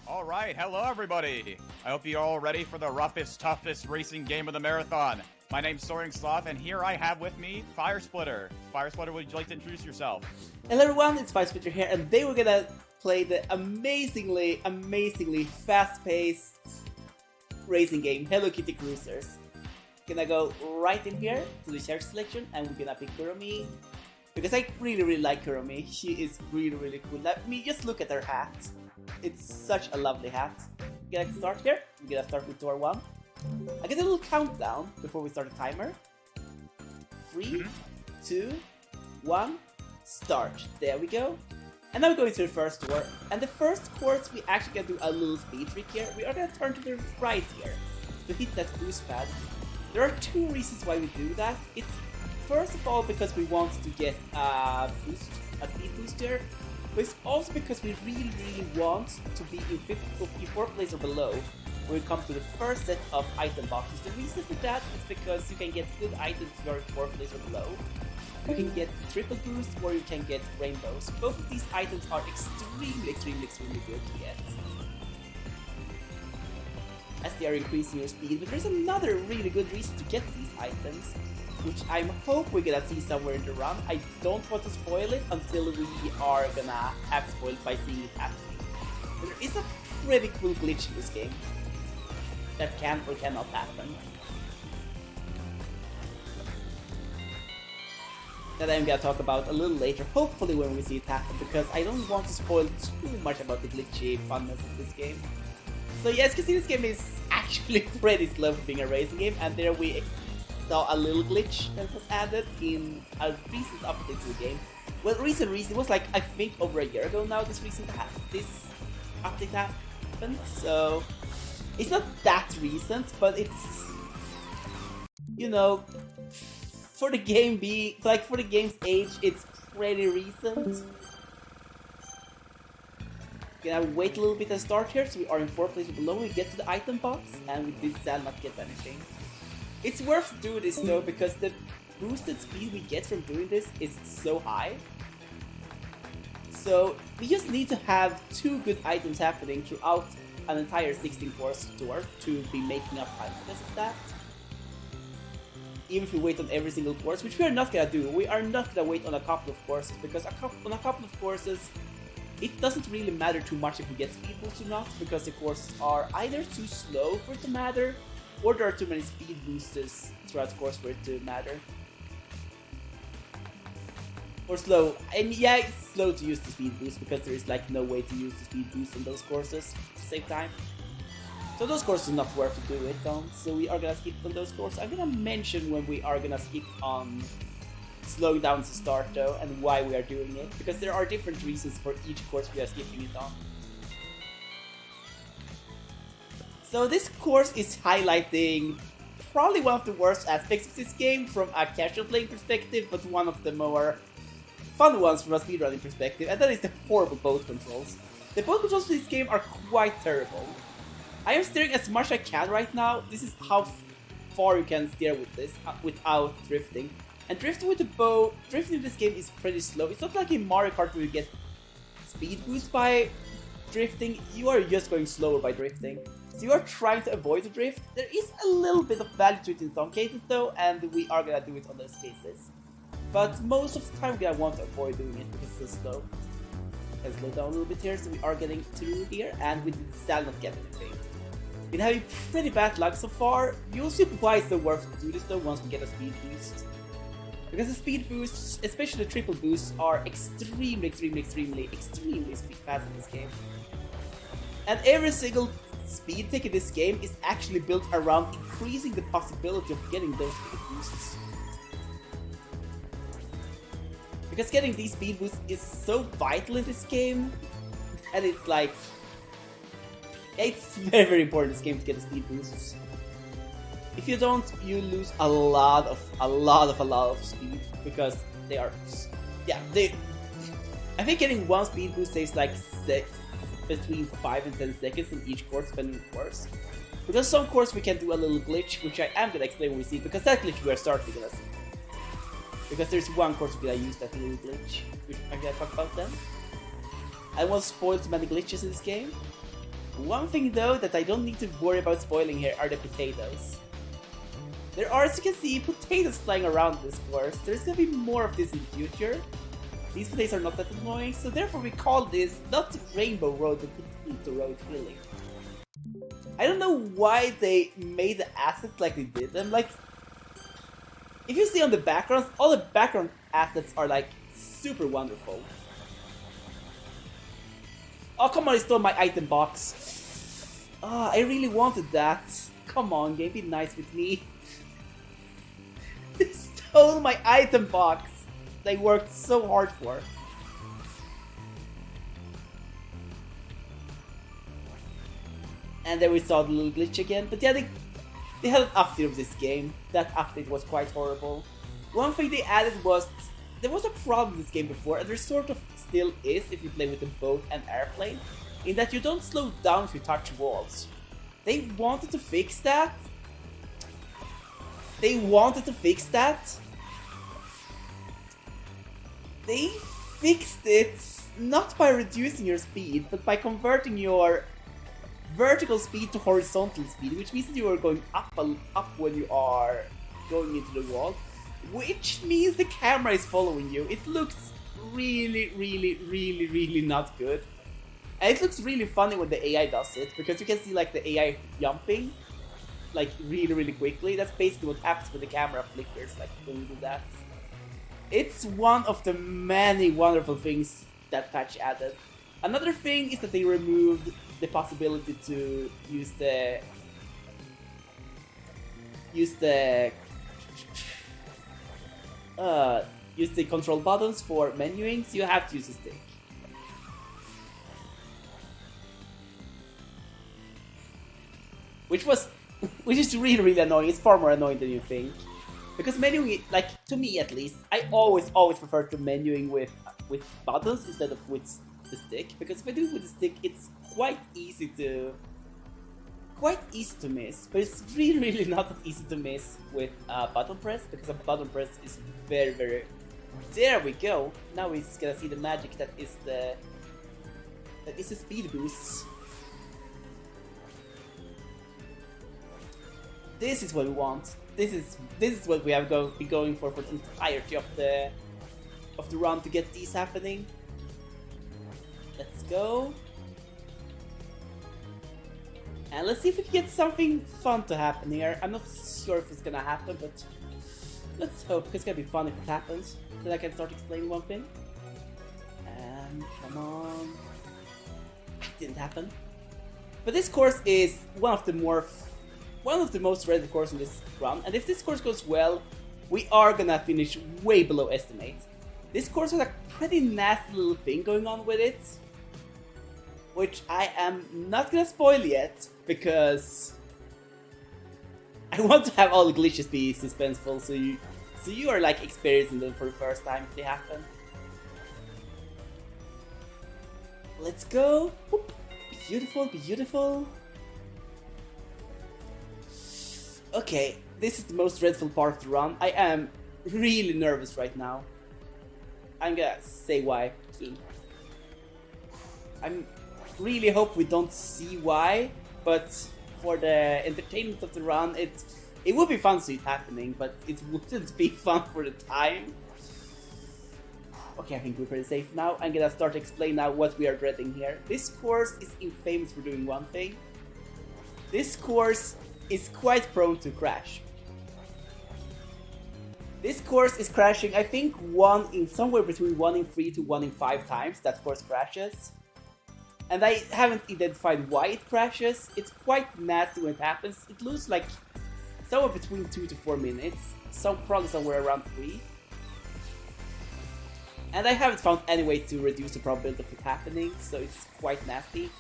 All right, hello everybody. I hope you're all ready for the roughest, toughest racing game of the marathon. My name's Soaring Sloth, and here I have with me Firesplitter. Firesplitter, would you like to introduce yourself? Hello everyone, it's Firesplitter here, and today we're gonna play the amazingly fast-paced racing game, Hello Kitty Kruisers. Gonna go right in here to the character selection, and we're gonna pick Kuromi. Because I really like Kuromi, she is really cool. Let me just look at her hat. It's such a lovely hat. We're gonna start here, we're gonna start with door 1. I get a little countdown before we start the timer. 3, 2, 1, start. There we go. And now we're going to the first door. And the first course, we actually gonna do a little speed trick here. We are gonna turn to the right here to hit that boost pad. There are 2 reasons why we do that. It's first of all because we want to get a speed boost here. But it's also because we really want to be in 4th place or below when we come to the first set of item boxes. The reason for that is because you can get good items if you're in 4th place or below. You can get triple boost or you can get rainbows. Both of these items are extremely good to get, as they are increasing your speed. But there's another really good reason to get these items, which I hope we're gonna see somewhere in the run. I don't want to spoil it until we are gonna have spoiled by seeing it happening. But there is a pretty cool glitch in this game that can or cannot happen, that I'm gonna talk about a little later, hopefully when we see it happen, because I don't want to spoil too much about the glitchy funness of this game. So yeah, as you can see, this game is actually pretty slow for being a racing game, and there we saw a little glitch that was added in a recent update to the game. Well, recent, it was like, I think over a year ago now this update happened, so it's not that recent, but it's, you know, for the game's age, it's pretty recent. Gonna wait a little bit and start here, so we are in 4th place or below. We get to the item box, and we did not get anything. It's worth doing this though, because the boosted speed we get from doing this is so high. So we just need to have 2 good items happening throughout an entire 16 course tour to be making up time because of that. Even if we wait on every single course, which we are not gonna do. We are not gonna wait on a couple of courses, because on a couple of courses it doesn't really matter too much if we get speed boosts or not, because the courses are either too slow for it to matter, or there are too many speed boosters throughout the course for it to matter. Or slow. And yeah, it's slow to use the speed boost because there is like no way to use the speed boost on those courses at the same time. So those courses are not worth to do it on, so we are gonna skip on those courses. I'm gonna mention when we are gonna skip on slowing down to start though, and why we are doing it, because there are different reasons for each course we are skipping it on. So this course is highlighting probably one of the worst aspects of this game from a casual playing perspective, but one of the more fun ones from a speedrunning perspective, and that is the horrible boat controls. The boat controls for this game are quite terrible. I am steering as much as I can right now. This is how far you can steer with this without drifting. And drifting with the bow, drifting in this game is pretty slow. It's not like in Mario Kart where you get speed boost by drifting. You are just going slower by drifting. So you are trying to avoid the drift. There is a little bit of value to it in some cases though, and we are gonna do it on those cases. But most of the time we're gonna want to avoid doing it because it's so slow. Let's slow down a little bit here, so we are getting through here, and we did still not get anything. Been having pretty bad luck so far. You'll see why it's so worth to do this though once we get a speed boost. Because the speed boosts, especially the triple boosts, are extremely fast in this game. And every single speed tick in this game is actually built around increasing the possibility of getting those speed boosts. Because getting these speed boosts is so vital in this game, and it's like, it's very important in this game to get the speed boosts. If you don't, you lose a lot of speed, because they are, I think getting one speed boost takes like between 5 and 10 seconds in each course, depending on the course. Because some course we can do a little glitch, which I am gonna explain when we see it, because that glitch we are starting gonna see. Because there's one course we're gonna use that little glitch, which I'm gonna talk about then. I won't spoil too many glitches in this game. One thing though that I don't need to worry about spoiling here are the potatoes. There are, as you can see, potatoes flying around this course. There's gonna be more of this in the future. These potatoes are not that annoying, so therefore we call this not Rainbow Road, but Potato Road, really. I don't know why they made the assets like they did them. Like, if you see on the backgrounds, all the background assets are like super wonderful. Oh, come on, he stole my item box. Ah, I really wanted that. Come on, game, be nice with me. They stole my item box. They worked so hard for. And then we saw the little glitch again. But yeah, they had an update of this game. That update was quite horrible. One thing they added was, there was a problem in this game before, and there sort of still is if you play with a boat and airplane, in that you don't slow down if you touch walls. They wanted to fix that. They fixed it not by reducing your speed, but by converting your vertical speed to horizontal speed, which means that you are going up when you are going into the wall, which means the camera is following you. It looks really not good. And it looks really funny when the AI does it, because you can see like the AI jumping like really quickly. That's basically what happens when the camera flickers, like when you do that. It's one of the many wonderful things that patch added. Another thing is that they removed the possibility to use the control buttons for menuing, so you have to use a stick. Which is really annoying. It's far more annoying than you think. Because menuing, like, to me at least, I always prefer to menuing with buttons instead of with the stick. Because if I do it with the stick, it's quite easy to miss. But it's really not that easy to miss with button press, because a button press is very... There we go! Now we're gonna see the magic that is the speed boosts. This is what we want. This is what we have be going for the entirety of the run to get these happening. Let's go. And let's see if we can get something fun to happen here. I'm not sure if it's gonna happen, but let's hope, because it's gonna be fun if it happens. Then I can start explaining one thing. And come on. It didn't happen. But this course is one of the most dreaded courses in this run, and if this course goes well, we are gonna finish way below estimate. This course has a pretty nasty little thing going on with it, which I am not gonna spoil yet, because I want to have all the glitches be suspenseful, so you are like experiencing them for the first time if they happen. Let's go! Whoop. Beautiful. Okay, this is the most dreadful part of the run. I am really nervous right now. I'm gonna say why soon. I really hope we don't see why, but for the entertainment of the run, it would be fun to see it happening, but it wouldn't be fun for the time. Okay, I think we're pretty safe now. I'm gonna start to explain now what we are dreading here. This course is infamous for doing one thing. This course is quite prone to crash. This course is crashing, I think, somewhere between 1 in 3 to 1 in 5 times that course crashes. And I haven't identified why it crashes. It's quite nasty when it happens. It loses like somewhere between 2 to 4 minutes, probably somewhere around 3. And I haven't found any way to reduce the probability of it happening, so it's quite nasty.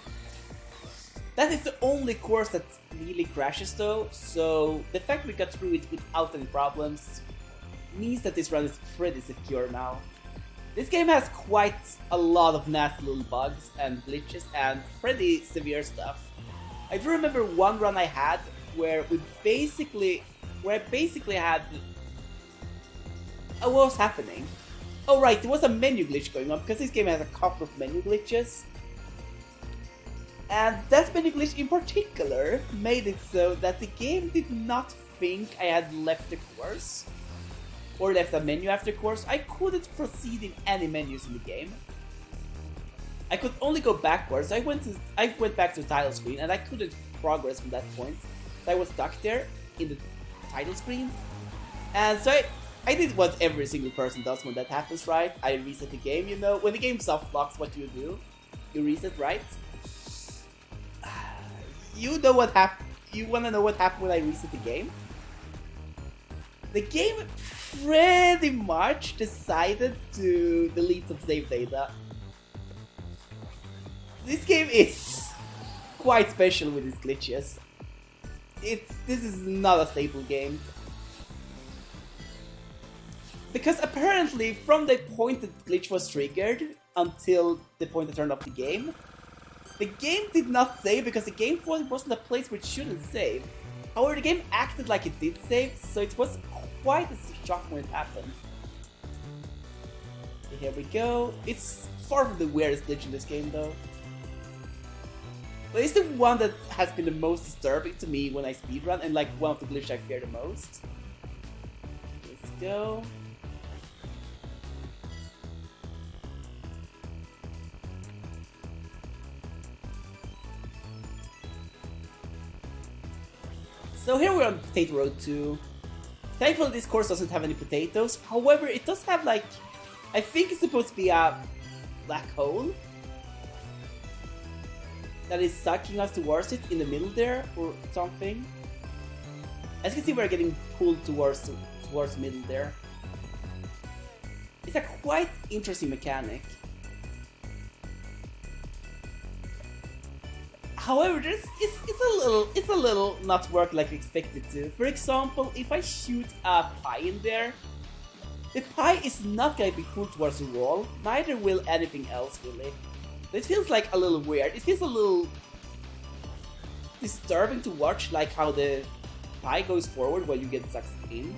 That is the only course that really crashes though, so the fact we got through it without any problems means that this run is pretty secure now. This game has quite a lot of nasty little bugs and glitches and pretty severe stuff. I do remember one run I had where I basically had... what was happening? Oh right, there was a menu glitch going on, because this game has a couple of menu glitches. And that menu glitch in particular made it so that the game did not think I had left the course, or left a menu after course. I couldn't proceed in any menus in the game. I could only go backwards. I went back to the title screen and I couldn't progress from that point. So I was stuck there in the title screen. And so I did what every single person does when that happens, right? I reset the game, you know. When the game soft locks, what do? You reset, right? You know what happened. You wanna know what happened when I reset the game? The game pretty much decided to delete some save data. This game is quite special with its glitches. This is not a stable game. Because apparently from the point that glitch was triggered until the point I turned off the game did not save because the game wasn't a place where it shouldn't save. However, the game acted like it did save, so it was quite a shock when it happened. Here we go. It's far from the weirdest glitch in this game though. But it's the one that has been the most disturbing to me when I speedrun, and like one of the glitches I fear the most. Let's go. So here we're on Potato Road 2. Thankfully this course doesn't have any potatoes, however it does have like, I think it's supposed to be a black hole that is sucking us towards it in the middle there, or something. As you can see, we're getting pulled towards the middle there. It's a quite interesting mechanic. However, it's a little not working like we expected to. For example, if I shoot a pie in there, the pie is not going to be pulled towards the wall, neither will anything else really. It feels like a little weird. It feels a little disturbing to watch, like how the pie goes forward while you get sucked in.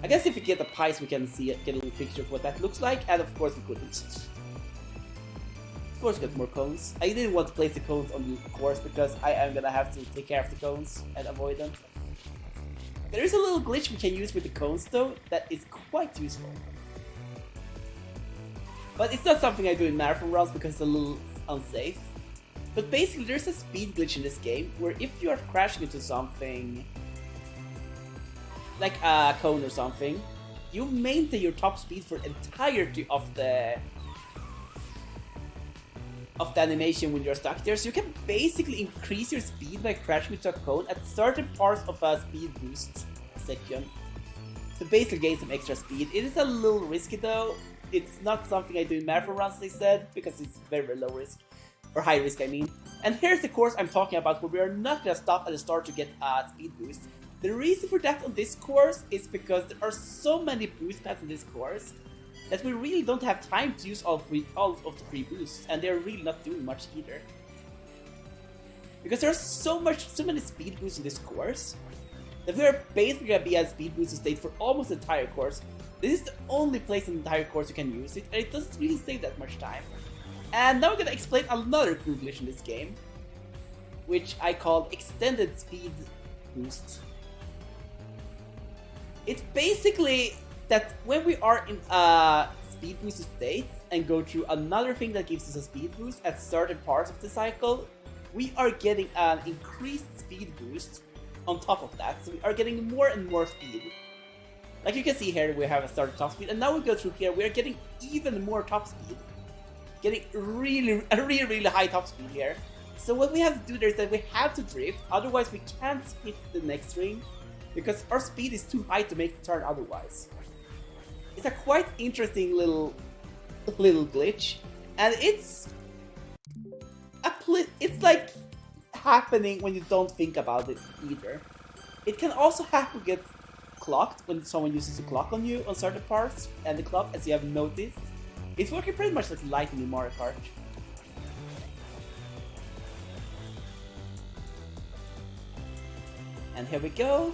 I guess if we get the pies we can see it, get a little picture of what that looks like, and of course we couldn't. Of course we got more cones. I didn't want to place the cones on the course because I am gonna have to take care of the cones and avoid them. There is a little glitch we can use with the cones though that is quite useful. But it's not something I do in marathon runs because it's a little unsafe. But basically there's a speed glitch in this game where if you are crashing into something, like a cone or something, you maintain your top speed for the entirety of the animation when you're stuck there. So you can basically increase your speed by crashing into a cone at certain parts of a speed boost section to basically gain some extra speed. It is a little risky though. It's not something I do in marathon runs, they said, because it's very, very low risk. Or high risk, I mean. And here's the course I'm talking about where we are not going to stop at the start to get a speed boost. The reason for that on this course is because there are so many boost pads in this course that we really don't have time to use all of the free boosts, and they're really not doing much either. Because there's so many speed boosts in this course that we are basically going to be at speed boost state for almost the entire course. This is the only place in the entire course you can use it, and it doesn't really save that much time. And now I'm gonna explain another cool glitch in this game, which I call extended speed boost. It's basically that when we are in a speed boost state and go through another thing that gives us a speed boost at certain parts of the cycle, we are getting an increased speed boost on top of that, so we are getting more and more speed. Like you can see here, we have a started top speed, and now we go through here, we are getting even more top speed. Getting really high top speed here. So what we have to do there is that we have to drift, otherwise we can't hit the next ring, because our speed is too high to make the turn otherwise. It's a quite interesting little glitch, and it's like happening when you don't think about it either. It can also happen to get clocked when someone uses a clock on you on certain parts, and the clock, as you have noticed, it's working pretty much like lightning in Mario Kart. And here we go.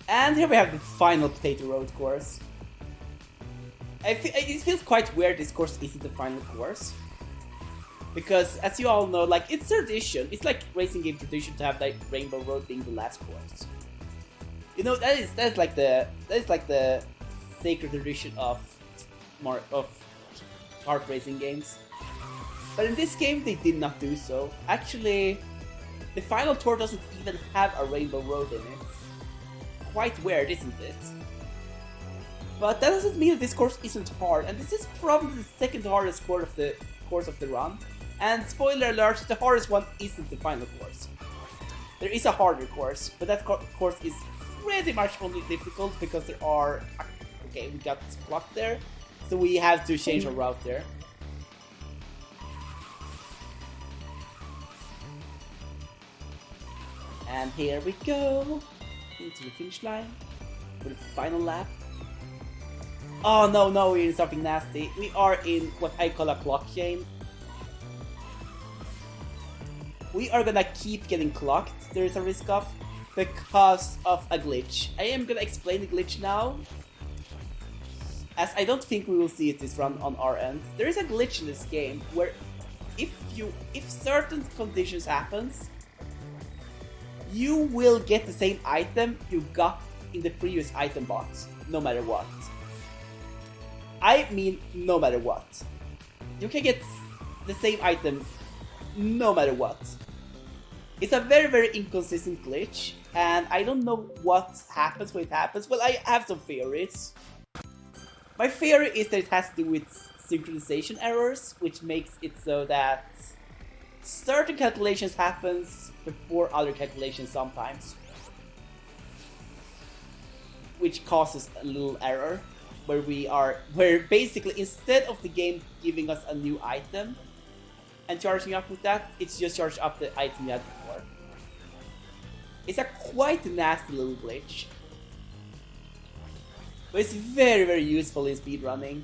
And here we have the final Potato Road course. it feels quite weird this course isn't the final course. Because, as you all know, like, it's tradition. It's like racing game tradition to have like Rainbow Road being the last course. You know, that's like the sacred tradition of kart racing games. But in this game, they did not do so. Actually, the final tour doesn't even have a Rainbow Road in it. Quite weird, isn't it? But that doesn't mean that this course isn't hard, and this is probably the second hardest course of the run. And spoiler alert, the hardest one isn't the final course. There is a harder course, but that course is pretty much only difficult because there are... Okay, we got blocked there, so we have to change our route there. And here we go, into the finish line, for the final lap. Oh no, we're in something nasty. We are in what I call a clock chain. We are gonna keep getting clocked, there is a risk of, because of a glitch. I am gonna explain the glitch now, as I don't think we will see it this run on our end. There is a glitch in this game where if certain conditions happens, you will get the same item you got in the previous item box, no matter what. I mean, no matter what. You can get the same item no matter what. It's a very, very inconsistent glitch, and I don't know what happens when it happens. Well, I have some theories. My theory is that it has to do with synchronization errors, which makes it so that certain calculations happens before other calculations sometimes, which causes a little error where basically instead of the game giving us a new item and charging up with that, it's just charged up the item you had before. It's a quite nasty little glitch, but it's very, very useful in speedrunning.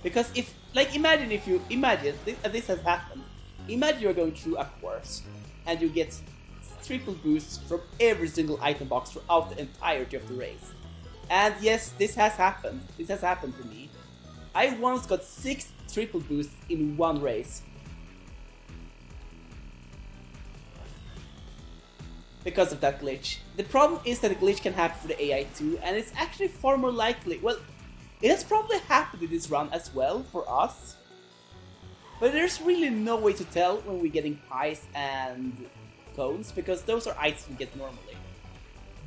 Because imagine this has happened. Imagine you're going through a course and you get triple boosts from every single item box throughout the entirety of the race. And yes, this has happened. This has happened to me. I once got 6 triple boosts in one race. Because of that glitch. The problem is that the glitch can happen for the AI too, and it's actually far more likely. Well, it has probably happened in this run as well for us. But there's really no way to tell when we're getting pies and cones, because those are items we get normally.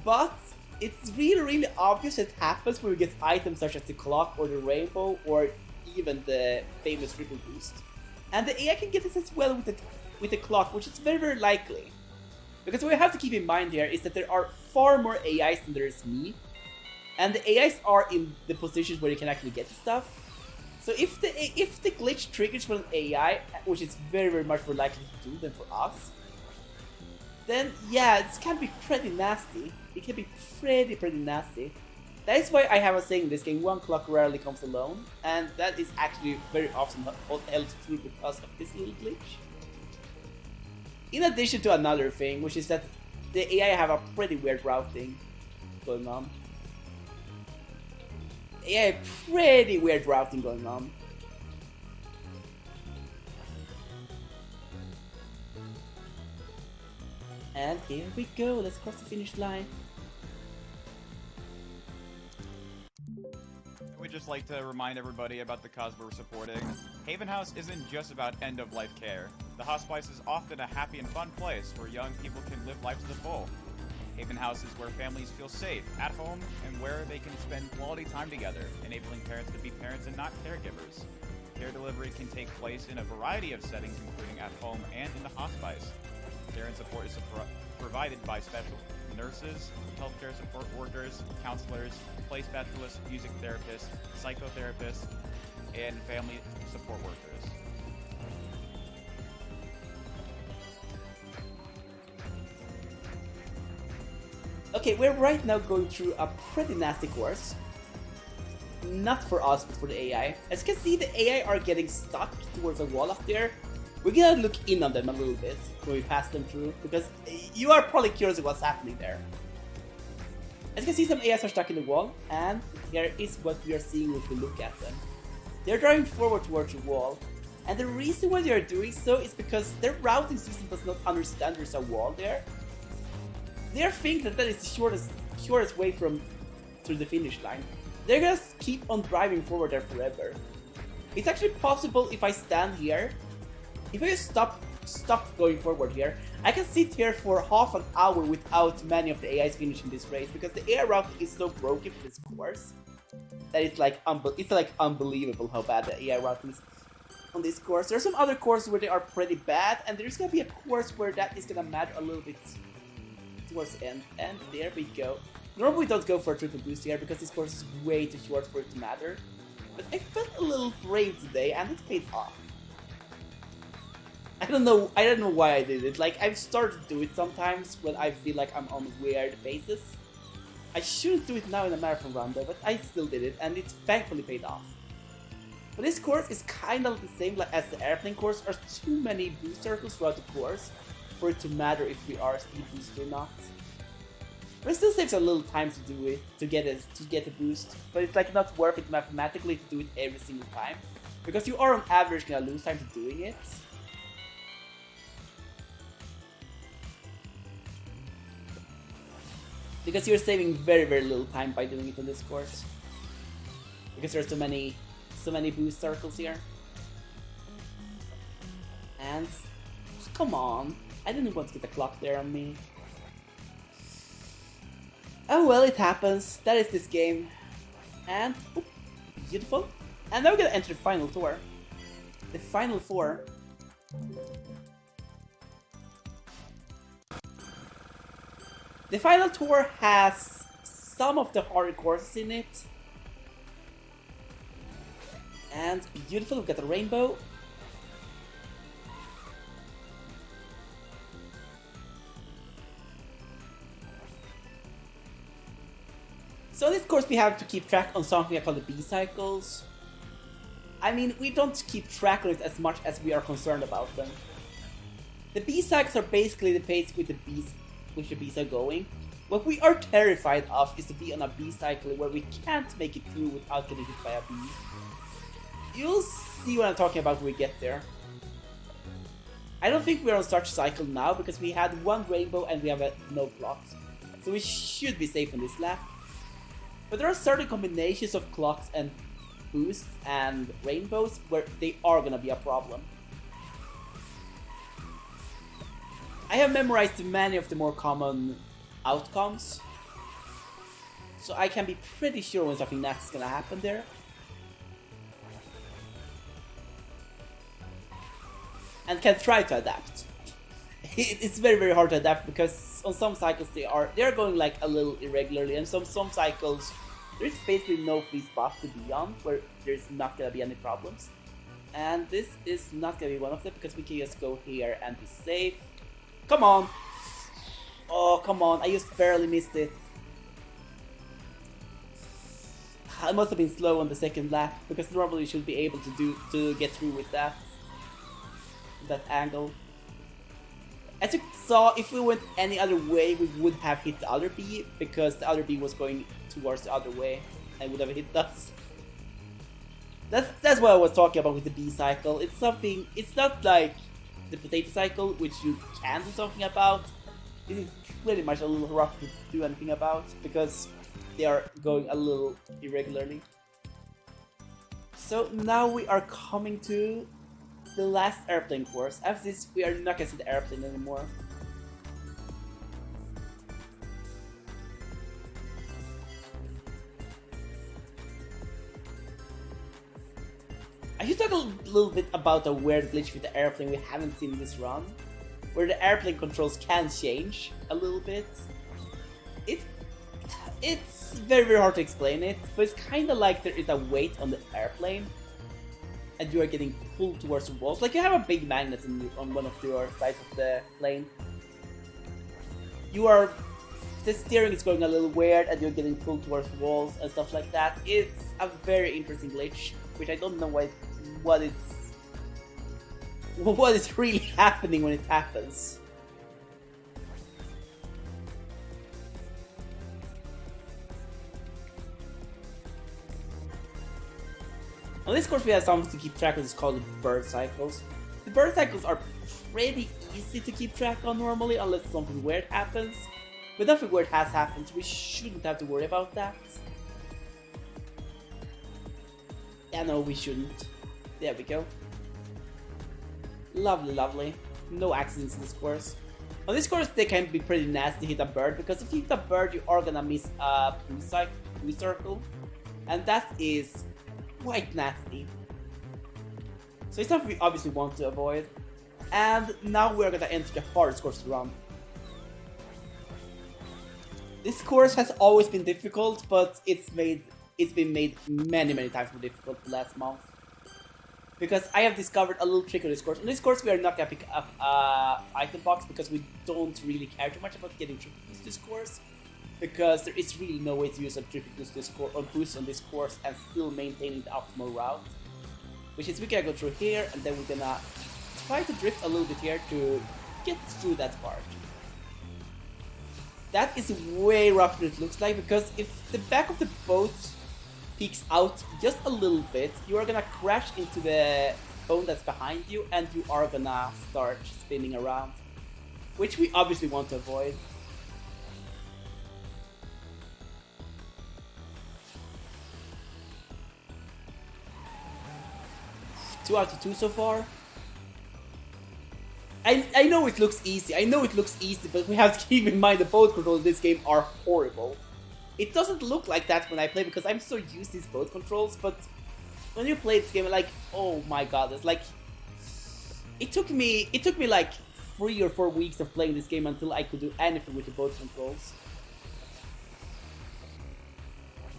But it's really, really obvious it happens when we get items such as the clock or the rainbow or even the famous triple boost. And the AI can get this as well with the clock, which is very, very likely. Because what we have to keep in mind here is that there are far more AIs than there is me. And the AIs are in the positions where you can actually get stuff. So if the glitch triggers for an AI, which is very, very much more likely to do than for us, then yeah, this can be pretty nasty. It can be pretty nasty. That is why I have a saying in this game, one clock rarely comes alone. And that is actually very often held true because of this little glitch. In addition to another thing, which is that the AI have a pretty weird routing going on. AI pretty weird routing going on. And here we go, let's cross the finish line. We'd just like to remind everybody about the cause we're supporting. Haven House isn't just about end-of-life care. The hospice is often a happy and fun place where young people can live life to the full. Haven House is where families feel safe, at home, and where they can spend quality time together, enabling parents to be parents and not caregivers. Care delivery can take place in a variety of settings, including at home and in the hospice. Care and support is provided by special nurses, healthcare support workers, counselors, play specialists, music therapists, psychotherapists, and family support workers. Okay, we're right now going through a pretty nasty course. Not for us, but for the AI. As you can see, the AI are getting stuck towards a wall up there. We're gonna look in on them a little bit when we pass them through, because you are probably curious what's happening there. As you can see, some AIs are stuck in the wall, and here is what we are seeing if we look at them. They're driving forward towards the wall, and the reason why they are doing so is because their routing system does not understand there's a wall there. They think that that is the shortest way to the finish line. They're gonna keep on driving forward there forever. It's actually possible if I stand here, if I just stop going forward here, I can sit here for half an hour without many of the AIs finishing this race, because the AI routing is so broken for this course that it's like unbelievable how bad the AI routing is on this course. There are some other courses where they are pretty bad, and there's gonna be a course where that is gonna matter a little bit towards the end, and there we go. Normally we don't go for a triple boost here because this course is way too short for it to matter, but I felt a little brave today and it paid off. I don't know why I did it. Like, I've started to do it sometimes when I feel like I'm on weird paces. I shouldn't do it now in a marathon run though, but I still did it, and it thankfully paid off. But this course is kind of the same as the airplane course. There's too many boost circles throughout the course for it to matter if we are speed boosted or not. But it still saves a little time to do it, to get a boost. But it's like not worth it mathematically to do it every single time, because you are on average gonna lose time to doing it. Because you're saving very, very little time by doing it on this course. Because there's so many boost circles here. And come on, I didn't want to get a clock there on me. Oh well, it happens. That is this game. And oh, beautiful. And now we're gonna enter the final tour. The final four. The final tour has some of the harder courses in it. And beautiful, we've got the rainbow. So in this course we have to keep track on something I call the B cycles. I mean, we don't keep track of it as much as we are concerned about them. The B cycles are basically the pace with the bees are going. What we are terrified of is to be on a bee cycle where we can't make it through without getting hit by a bee. You'll see what I'm talking about when we get there. I don't think we're on such cycle now because we had one rainbow and we have no clocks. So we should be safe on this lap. But there are certain combinations of clocks and boosts and rainbows where they are gonna be a problem. I have memorized many of the more common outcomes, so I can be pretty sure when something nasty is gonna happen there. And can try to adapt. It's very, very hard to adapt because on some cycles they are going like a little irregularly, and some cycles there's basically no free spot to be on where there's not gonna be any problems. And this is not gonna be one of them because we can just go here and be safe. Come on! Oh, come on, I just barely missed it. I must have been slow on the second lap, because normally you should be able to get through with that angle. As you saw, if we went any other way, we would have hit the other bee, because the other bee was going towards the other way and would have hit us. That's what I was talking about with the bee cycle. It's something, it's not like the potato cycle, which you can do something about. It is pretty much a little rough to do anything about, because they are going a little irregularly. So now we are coming to the last airplane course. After this, we are not gonna see the airplane anymore. I should talk a little bit about a weird glitch with the airplane we haven't seen in this run, where the airplane controls can change a little bit. It's very, very hard to explain it, but it's kind of like there is a weight on the airplane, and you are getting pulled towards the walls. Like you have a big magnet on one of your sides of the plane. The steering is going a little weird, and you're getting pulled towards walls and stuff like that. It's a very interesting glitch, which I don't know what is really happening when it happens. On this course we have something to keep track of, it's called the bird cycles. The bird cycles are pretty easy to keep track on normally, unless something weird happens. But nothing weird has happened, so we shouldn't have to worry about that. Yeah, no, we shouldn't. There we go. Lovely, lovely. No accidents in this course. On this course, they can be pretty nasty to hit a bird, because if you hit a bird, you are gonna miss a blue circle. And that is quite nasty. So it's something we obviously want to avoid. And now we're gonna enter the hardest course to run. This course has always been difficult, but it's been made many times more difficult the last month. Because I have discovered a little trick on this course. On this course we are not gonna pick up item box because we don't really care too much about getting triple boost this course. Because there is really no way to use a triple boost on this course and still maintaining the optimal route. Which is we're gonna go through here and then we're gonna try to drift a little bit here to get through that part. That is way rougher than it looks like, because if the back of the boat peeks out just a little bit, you are gonna crash into the cone that's behind you and you are gonna start spinning around. Which we obviously want to avoid. Two out of 2 so far. I know it looks easy, but we have to keep in mind the boat controls in this game are horrible. It doesn't look like that when I play because I'm so used to these boat controls, but when you play this game, I'm like, oh my god, it's like... It took me like 3 or 4 weeks of playing this game until I could do anything with the boat controls.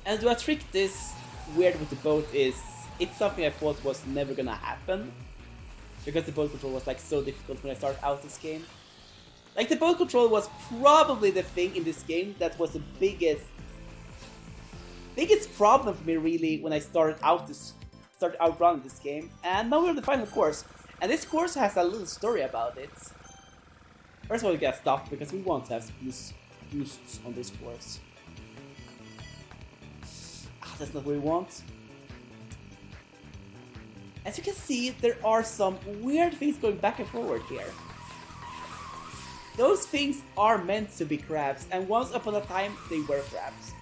And to trick this weird with the boat is, it's something I thought was never gonna happen. Because the boat control was like so difficult when I started out this game. Like the boat control was probably the thing in this game that was the biggest problem for me really when I started out running this game. And now we're on the final course. And this course has a little story about it. First of all, we gotta stop because we want to have boosts on this course. That's not what we want. As you can see, there are some weird things going back and forward here. Those things are meant to be crabs, and once upon a time, they were crabs.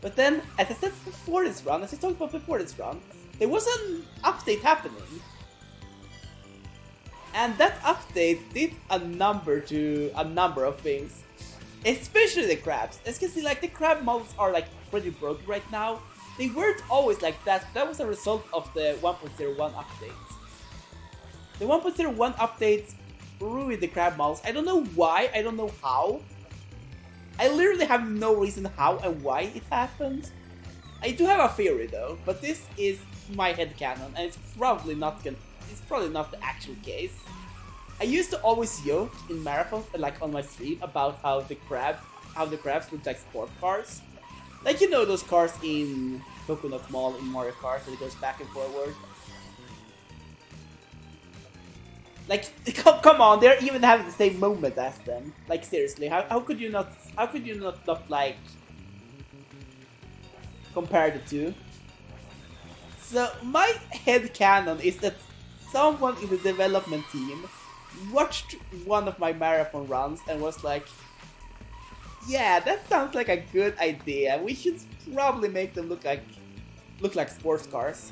But then, as I said before this run, as I talked about before this run, there was an update happening. And that update did a number of things. Especially the crabs. As you can see, like, the crab models are like pretty broken right now. They weren't always like that, but that was a result of the 1.01 update. The 1.01 update ruined the crab models. I don't know why, I don't know how. I literally have no reason how and why it happened. I do have a theory though, but this is my headcanon, and it's probably not the actual case. I used to always joke in marathons, like on my stream, about how the crabs look like sport cars. Like, you know those cars in Coconut Mall in Mario Kart that it goes back and forward? Like, come on, they're even having the same movement as them. Like, seriously, how could you not like compare the two? So my headcanon is that someone in the development team watched one of my marathon runs and was like, yeah, that sounds like a good idea. We should probably make them look like sports cars.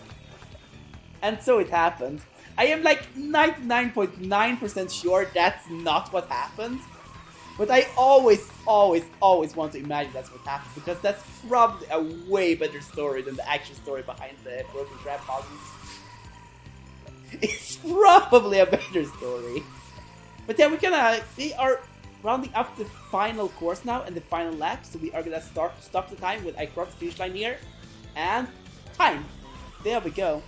And so it happened. I am like 99.9% sure that's not what happened. But I always want to imagine that's what happened, because that's probably a way better story than the actual story behind the broken crab models. It's probably a better story. But yeah, we are rounding up the final course now and the final lap, so we are gonna stop the time with I cross the finish line here, and time. There we go.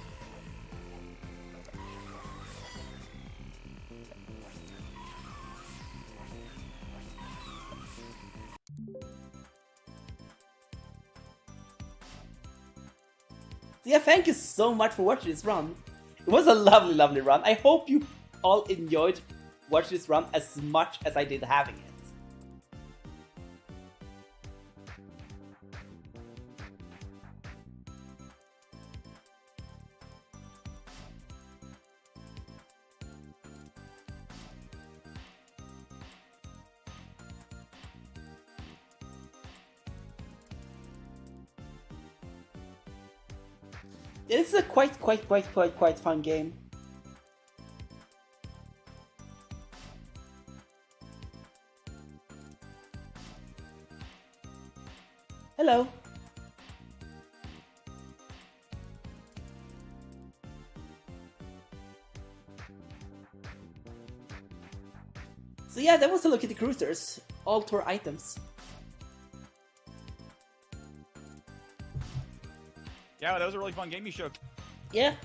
So yeah, thank you so much for watching this run. It was a lovely run. I hope you all enjoyed watching this run as much as I did having it. It's a quite fun game. Hello. So yeah, that was a look at the Kruisers. All tour items. Yeah, that was a really fun game you showcased. Yeah.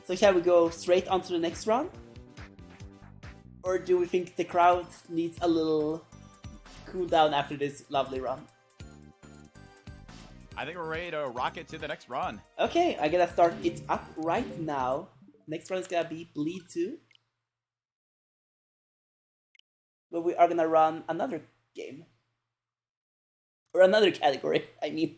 So shall we go straight on to the next run? Or do we think the crowd needs a little cool down after this lovely run? I think we're ready to rock it to the next run. Okay, I gotta start it up right now. Next run is gonna be Bleed 2. But we are gonna run another game. Or another category, I mean.